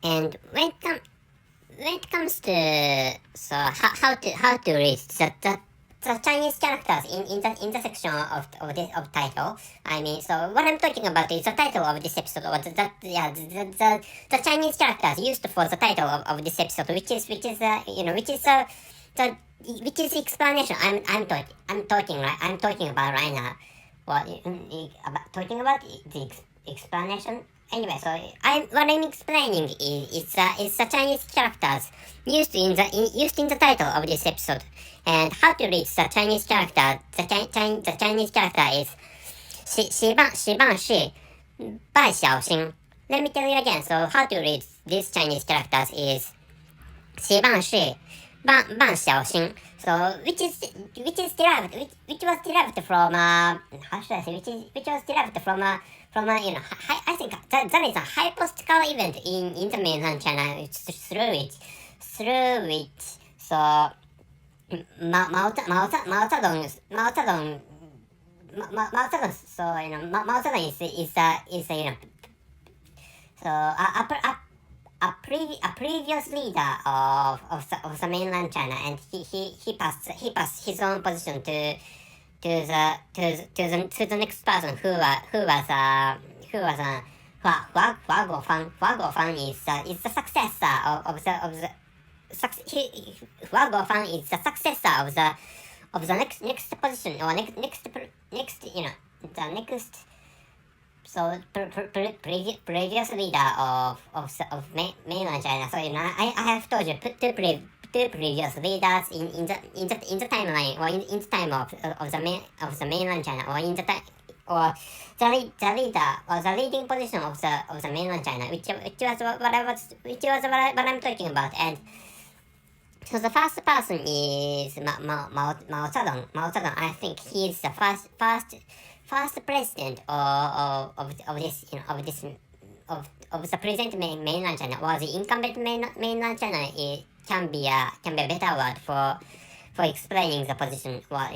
And when it comes to how to read the Chinese characters in the section of title. I mean, so what I'm talking about is the title of this episode, or the Chinese characters used for the title of this episode, which is the explanation I'm talking about right now. Talking about the explanation. Anyway, so what I'm explaining is the Chinese characters used in the title of this episode, and how to read the Chinese character. The Chinese character is 喜半小心. Let me tell you again. So how to read these Chinese characters is 半小心. So which was derived from how should I say which was derived from I think that is a hypothetical event in the mainland China through which so Mao Zedong so Mao Zedong is so a previous leader of the mainland China, and he passed his own position to the next person who was Hua Guofang is the successor of the Hua Guofang is the successor of the next position, or next the next. So previous leader of mainland China. So I have told you two previous leaders in the timeline, or in the time of the mainland China, or in the time, or the leader, or the leading position of the mainland China, which was what I'm talking about. And so the first person is Mao Zedong. I think he is the first president of the present mainland China, or the incumbent mainland China. It can be a better word for explaining the position. Well,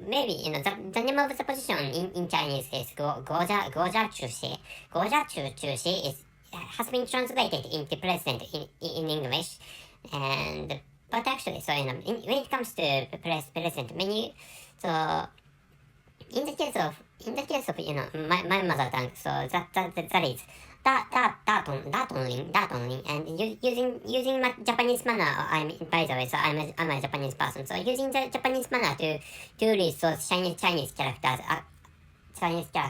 maybe the name of the position in Chinese is Guojia Chushi. Guojia Chushi has been translated into president in English, and but actually, so when it comes to president menu, so in the case of my mother tongue, so that is that only, and using my Japanese manner. By the way, so I'm a Japanese person, so using the Japanese manner to read those Chinese characters. Assigned to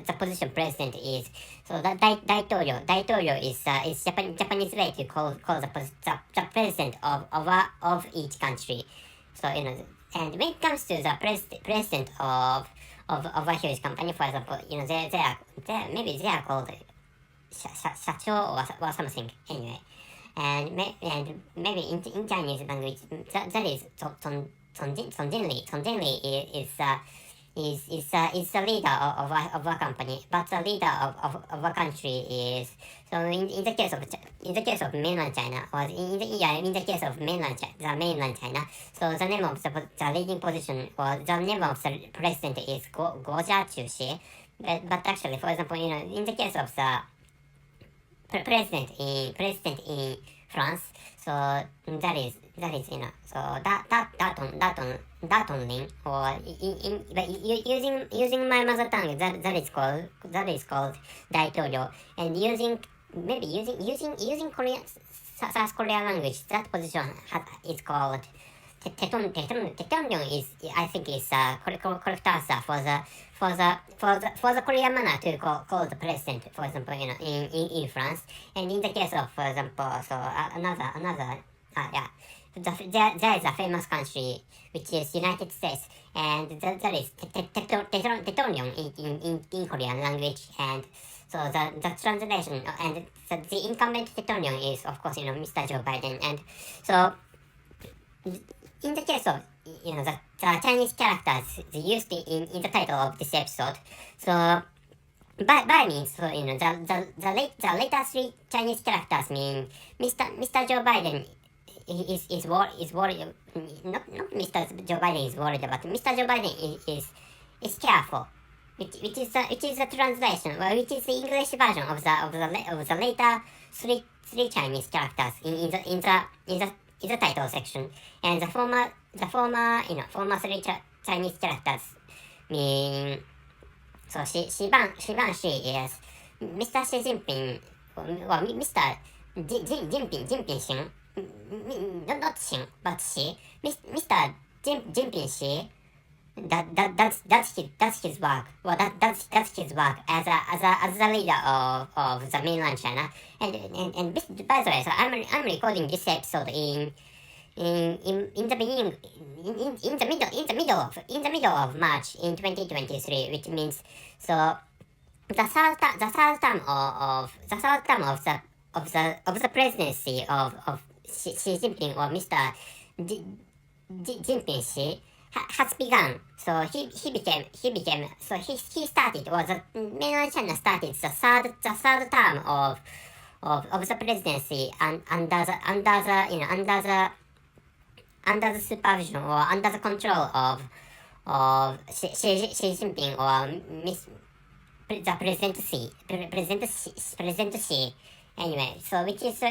the position president is, so that daitorio is Japanese way to call the president of each country. So and when it comes to the president of a huge company, for example, they are called shacho or something anyway. And maybe in Chinese language that is Sonjinli is the leader of a company, but the leader of a country is, so in the case of mainland China, or in the case of mainland China, so the name of the leading position, or the name of the president is Guojia Chushi, but actually, for example, in the case of the president in France, so that is so that only, or but using my mother tongue, that is called daitorio, and using Korean, South Korean language, that position is called Taetonryong. Is, I think, is correct answer for the Korean manner to call the president, for example, in France. And in the case of, for example, so another there is a famous country which is United States, and that is Taetonryong in Korean language. And so the translation, and the incumbent Taetonryong is, of course, Mr. Joe Biden. And so in the case of the Chinese characters used in the title of this episode, so by means, so the later three Chinese characters mean Mr. Joe Biden is worried. Not Mr. Joe Biden is worried, but Mr. Joe Biden is careful. which is the translation, well, which is the English version of the later three Chinese characters in the title section, and the former three Chinese characters mean, so Xi is Mr. Xi Jinping, well, Mr. Jinping Xing, not Xing, but Xi, Mr. Jinping Xi. That's his work. Well, that's his work as the leader of the mainland China. And by the way, so I'm recording this episode in the beginning, in the middle of March in 2023, which means so the third term of the presidency of Xi Jinping, or Mr. Jinping Xi, has begun. So he started, or the mainland China started the third term of the presidency, and under the supervision, or under the control of Xi Jinping, or the President Xi. Anyway, so which is the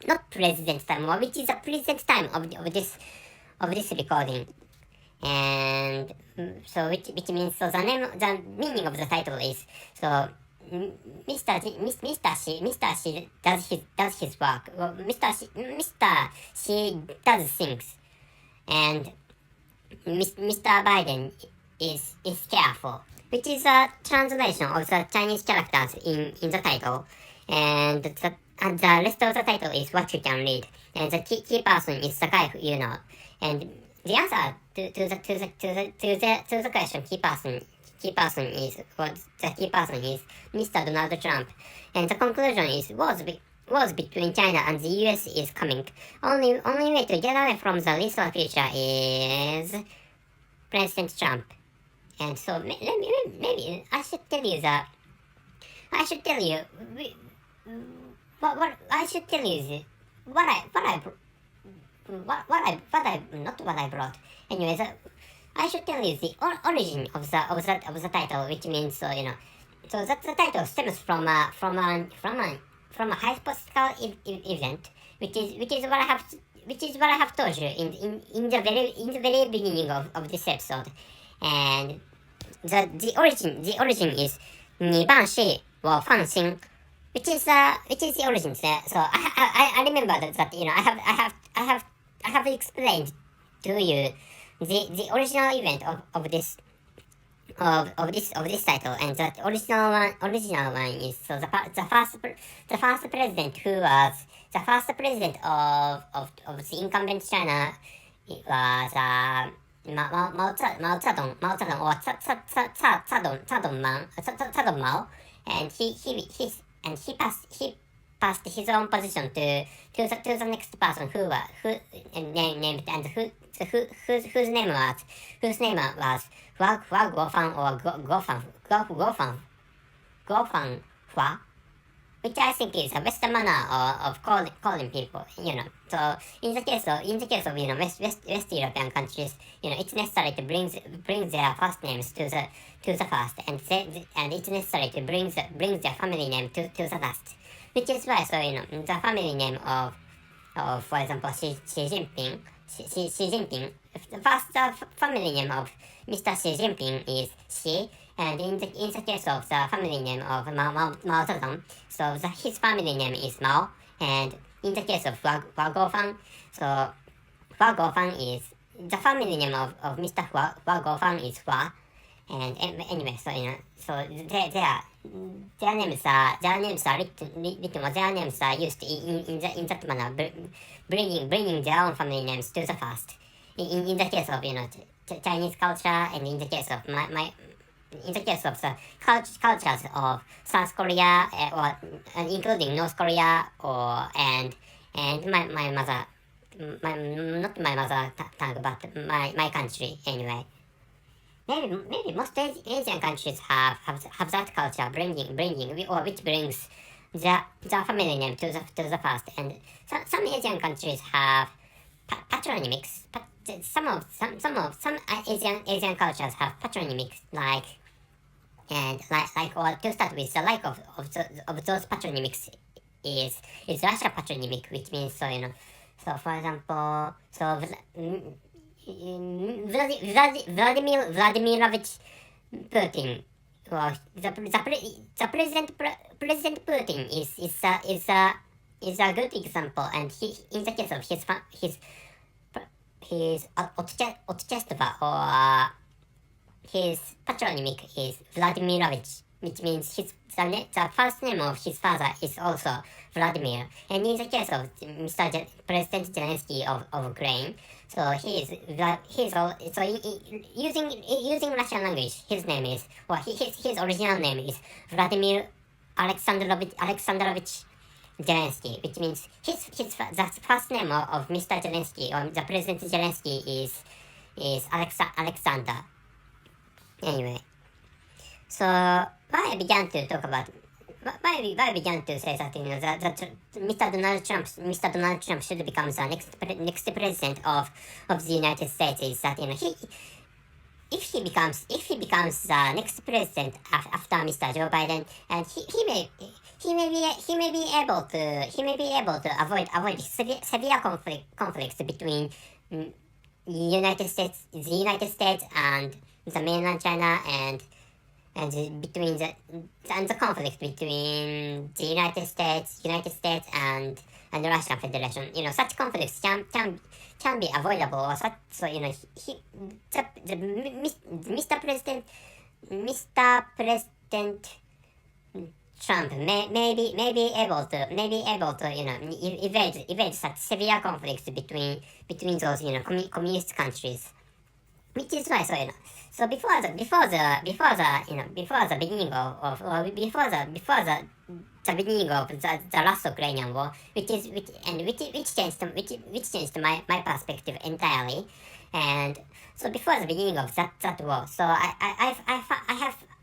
not president time, or which is the present time of this recording, and so which means, so the meaning of the title is, so Mr. Xi does his work. Well, Mr. Xi does things, and Mr. Biden is careful, which is a translation of the Chinese characters in the title, and the rest of the title is what you can read, and the key person is the guy who you know, and the answer to the question key person is, what the key person is Mr. Donald Trump, and the conclusion is wars between China and the US is coming. Only way to get away from the lethal future is President Trump. And so maybe I should tell you what I should tell you is not what I brought. Anyways, I should tell you the origin of the title, which means, so so that the title stems from a hypothetical event, which is what I have told you in the very beginning of this episode, and the origin is 你办事我放心, which is the origin. So I remember that I have explained to you the original event of this title, and that original one is, so the first president who was the first president of the incumbent China, it was Mao Zedong, or Zedong Mao, and he passed his own position to the next person who named, and whose name was Hua Guofang, or Guofang Hua, which I think is a Western manner of calling people. So in the case of West European countries, it's necessary to bring their first names to the first, and it's necessary to bring their family name to the last, which is why, so the family name of for example Xi Jinping, the first family name of Mr. Xi Jinping is Xi. And in the case of the family name of Mao Zedong, so his family name is Mao. And in the case of Hua Guofang, so Hua Guofang is the family name of Mr. Hua Guofang is Hua. And anyway, so their names are written, or their names are used in that manner, bringing their own family names to the first. In the case of Chinese culture, and in the case of in the case of the cultures of South Korea, or including North Korea, and my mother, not my mother tongue, but my country anyway. Maybe most Asian countries have that culture, which brings the family name to the first, and some Asian countries have patronymics. some Asian cultures have patronymics like or to start with the of those patronymics is Russia patronymic, which means so for example Vladimirovich Putin. Well, the President Putin is a good example, and he in the case of his Otchestova or his patronymic is Vladimirovich, which means the first name of his father is also Vladimir. And in the case of President Zelensky of Ukraine, so using Russian language, his name is his original name is Vladimir Alexandrovich Zelensky, which means the first name of Mr. Zelensky or the President Zelensky is Alexander. Anyway, so why I began to say that that Mr. Donald Trump should become the next president of the United States is that if he becomes the next president after Mr. Joe Biden, and he may be able to avoid severe conflicts between the United States and the mainland China and between the conflict between the United States and the Russian Federation. Such conflicts can be avoidable. Or such, so Mr. President Trump may be able to evade such severe conflicts between those communist countries. Which is why, so before the beginning of the last Ukrainian war, which changed my perspective entirely, and so before the beginning of that war, so I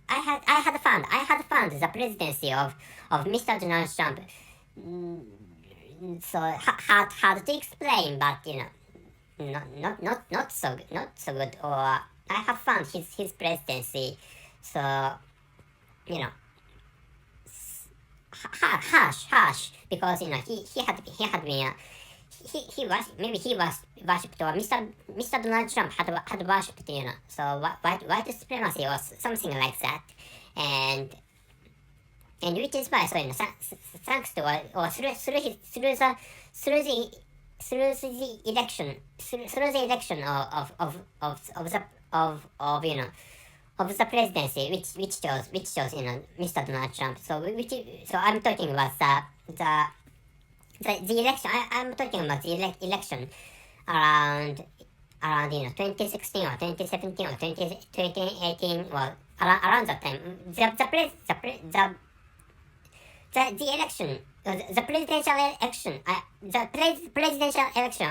had found the presidency of Mr. Donald Trump so hard to explain, but not so good. Or I have found his presidency so harsh because he had been he was worshipped, or Mr. Donald Trump had worshipped so white supremacy or something like that, and which is why thanks to or through the election of the presidency which chose Mr. Donald Trump. So I'm talking about the election. I'm talking about the election around 2016 or 2017 or 2018, well around that time. The election, the presidential election,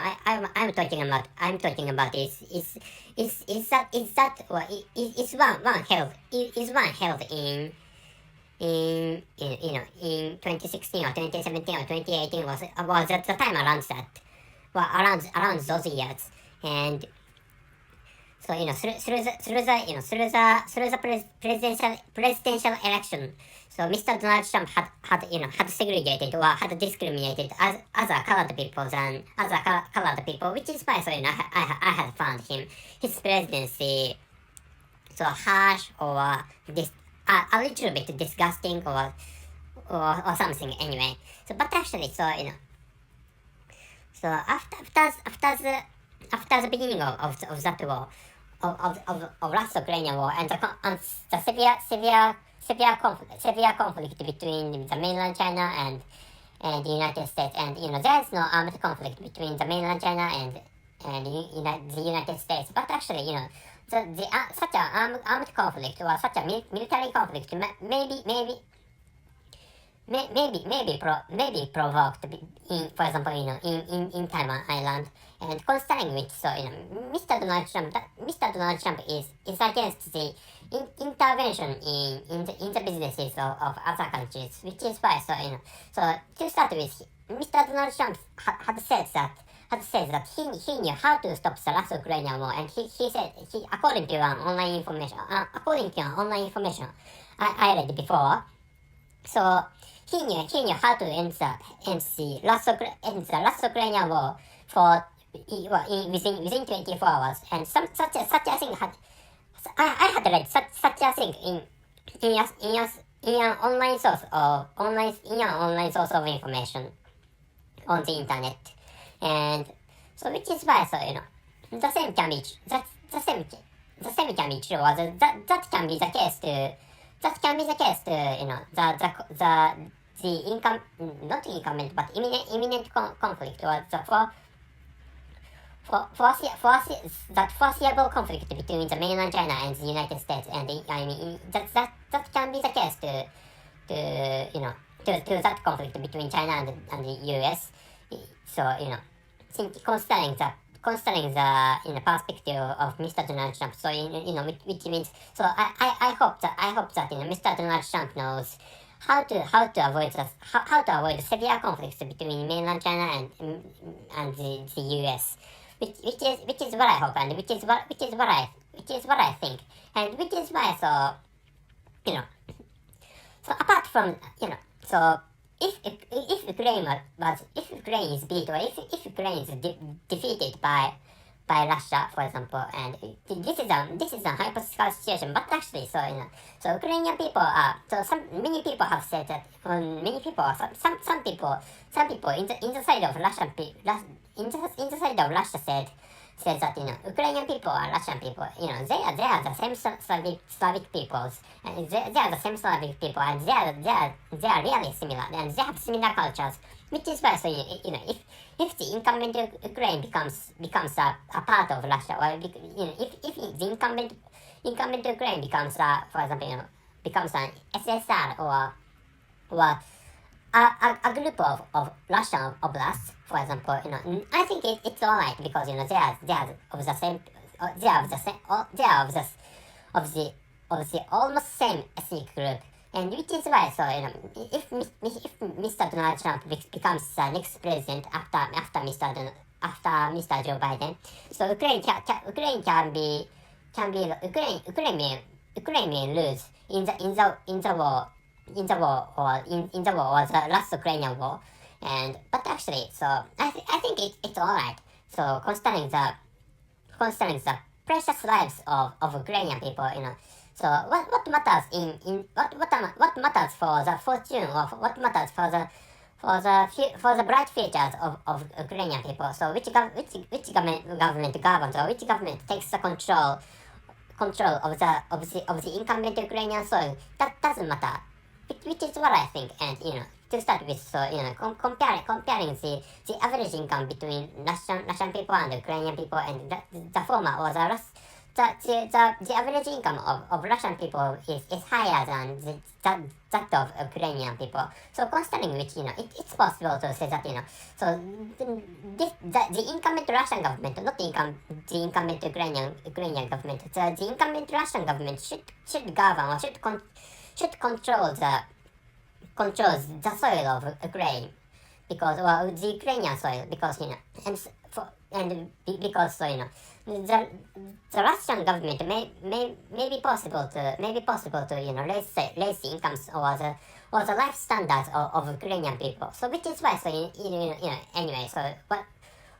I'm talking about is one held in 2016 or 2017 or 2018 was at the time around that, well around those years. And so through the presidential election, so Mr. Donald Trump had segregated or had discriminated other colored people than other colored people, which is why I had found his presidency so harsh or a little bit disgusting or something anyway. So but actually so after the beginning of that war, of last Ukrainian war, and the severe conflict between the mainland China and the United States, and there is no armed conflict between the mainland China and the United States, but actually such an armed conflict or such a military conflict maybe provoked for example in Taiwan Island. And concerning which, so Mr. Donald Trump is against the intervention in the businesses of other countries, which is why so to start with, Mr. Donald Trump had said that had said that he knew how to stop the Russo-Ukrainian war, and he said according to an online information I read before. So he knew how to end the Russo-Ukrainian war for within 24 hours, and such a thing had I had read such a thing in an online source of information on the internet, and so which is why the same can be true, or that can be the case to the income not incumbent but imminent conflict, or that foreseeable conflict between the mainland China and the United States, and that can be the case to that conflict between China and the US. So considering the perspective of Mr. Donald Trump, so which means, so I hope that Mr. Donald Trump knows how to avoid severe conflicts between mainland China and the US, which is what I hope, and which is what I think, and which is why, so apart from so if Ukraine is beat, or if Ukraine is defeated by Russia, for example, and this is a hypothetical situation, but actually, so Ukrainian people are, so many people have said that, some people in the side of in the side of Russia said that Ukrainian people are Russian people. They are the same Slavic peoples, and they are the same Slavic people, and they are really similar, and they have similar cultures. Which is why, if the incumbent Ukraine becomes a part of Russia, or if the incumbent Ukraine becomes, for example, becomes an SSR, or a group of Russian oblasts, for example, I think it's alright, because they are of the same, they are of the almost same ethnic group, and which is why, if Mr. Donald Trump becomes the next president after Mr. Joe Biden, so Ukraine may lose in the war, or the last Ukrainian war, but actually, so I think it's alright. So considering the precious lives of Ukrainian people, so what matters what matters for the fortune, or what matters for the bright futures of Ukrainian people. So which government governs, or which government takes the control of the incumbent Ukrainian soil, that doesn't matter. Which is what I think, and to start with, so comparing the average income between Russian people and Ukrainian people, and the former, or the average income of Russian people is higher than that of Ukrainian people. So considering which, it's possible to say that, so the incumbent Russian government, not the incumbent Ukrainian government, the incumbent Russian government should govern, or should control the soil of Ukraine, because, or the Ukrainian soil, because because the Russian government may be possible to raise the incomes, or the life standards of Ukrainian people. So which is why, anyway, so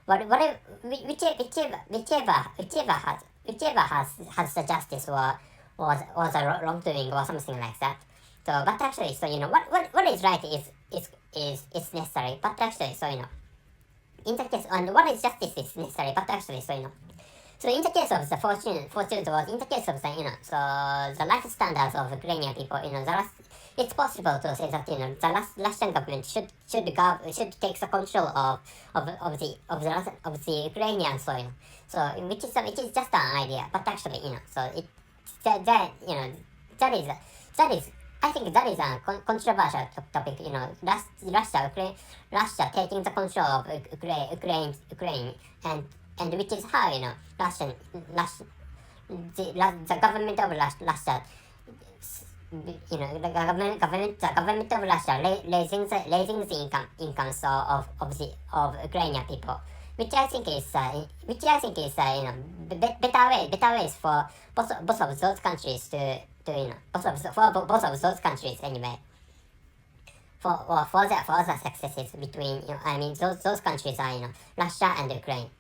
whichever has the justice, or the wrongdoing, or something like that. So, but actually, what is right is necessary. But actually, in the case, and what is justice is necessary. But actually, so in the case of the fortune was, in the case of the life standards of Ukrainian people, it's possible to say that the Russian government should take the control of the Ukrainian soil. So which is just an idea. But actually, that is. I think that is a controversial topic. Russia taking the control of Ukraine, and which is how the government of Russia, the government of Russia raising the incomes of Ukrainian people, better ways for both of those countries to both of those countries anyway. For the successes between those countries are Russia and Ukraine.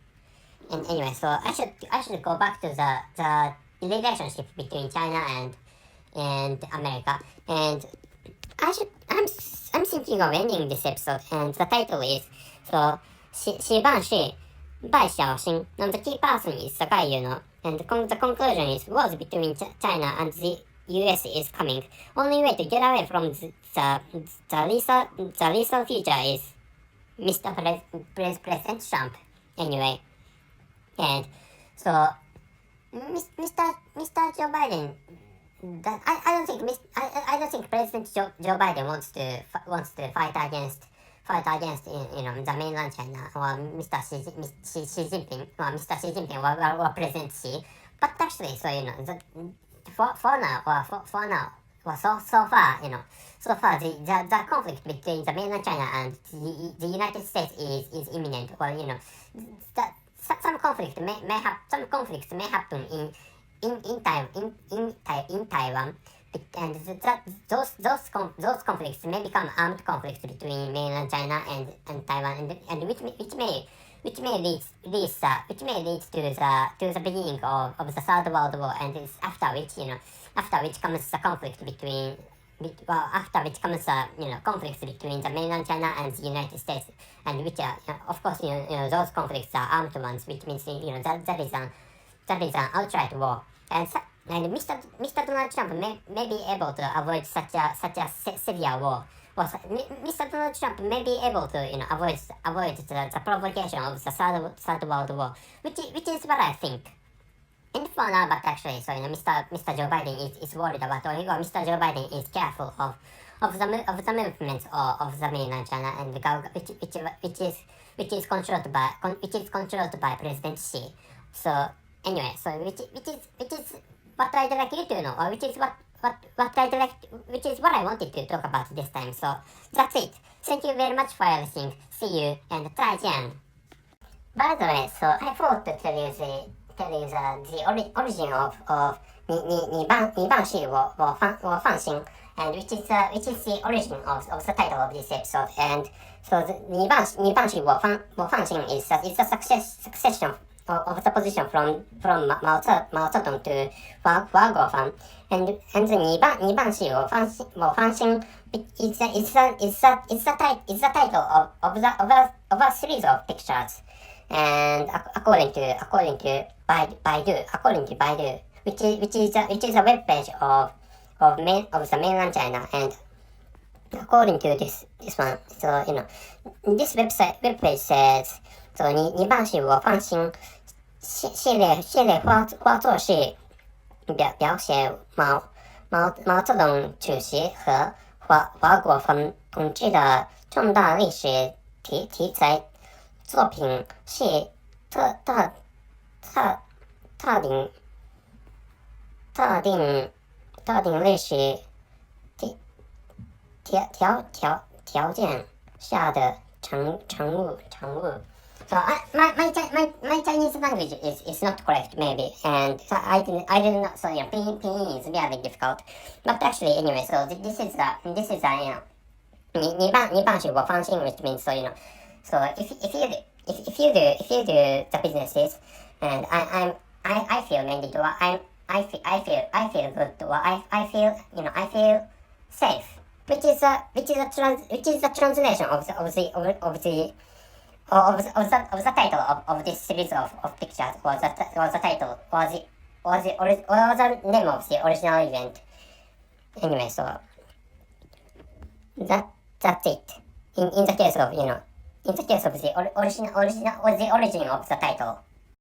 And anyway, so I should go back to the relationship between China and America, and I'm thinking of ending this episode, and the title is so Xi Banshi Bai Xiaoxing. Now the key person is Sakai Yuno, and the conclusion is wars between China and the US is coming. Only way to get away from the lethal future is Mr. President Trump. Anyway, and so Mr. Joe Biden. I don't think President Joe Biden wants to fight against the mainland China or Mr. Xi Jinping or President Xi. But actually, so for now, so far the conflict between the mainland China and the United States is imminent. Well, some conflicts may happen in Taiwan, and those conflicts may become armed conflicts between mainland China and Taiwan, and which may lead to the beginning of the Third World War, and it's after which comes the conflict between conflicts between the mainland China and the United States, and which are of course those conflicts are armed ones, which means that is an outright war, and Mr. Donald Trump may be able to avoid such a severe war. Well, Mr. Donald Trump may be able to avoid the provocation of the Third World War, which is what I think. And for now, but actually, so Mr. Joe Biden is worried about, or Mr. Joe Biden is careful of the movements of the mainland China, and which is controlled by President Xi. So anyway, so which is what I'd like you to know, or which is what I wanted to talk about this time. So that's it. Thank you very much for listening. See you and try again. By the way, so I forgot to tell you the origin of 你棒是我放心, and which is the origin of the title of this episode. And so the 你棒是我放心 is a succession of the position from Mao Zedong to Hua Guofan, and the 你棒是我放心 is the title of a series of pictures, and according to Baidu, which is a web page of the mainland China, and according to this one, so this web page says, so 你棒是我放心系列画作是表写毛泽东主席和华国锋同志的重大历史题材作品，是特定历史条件下的产物。So my Chinese language is not correct maybe, and so I didn't know, so pinyin is very difficult. But actually anyway, so this is你棒是我放心, which means so so if you do the businesses, and I feel mainly to I feel good, or I feel safe, which is the translation of the title of this series of pictures, was the title, was the name of the original event. Anyway, so that's it. In the case of the origin of the title.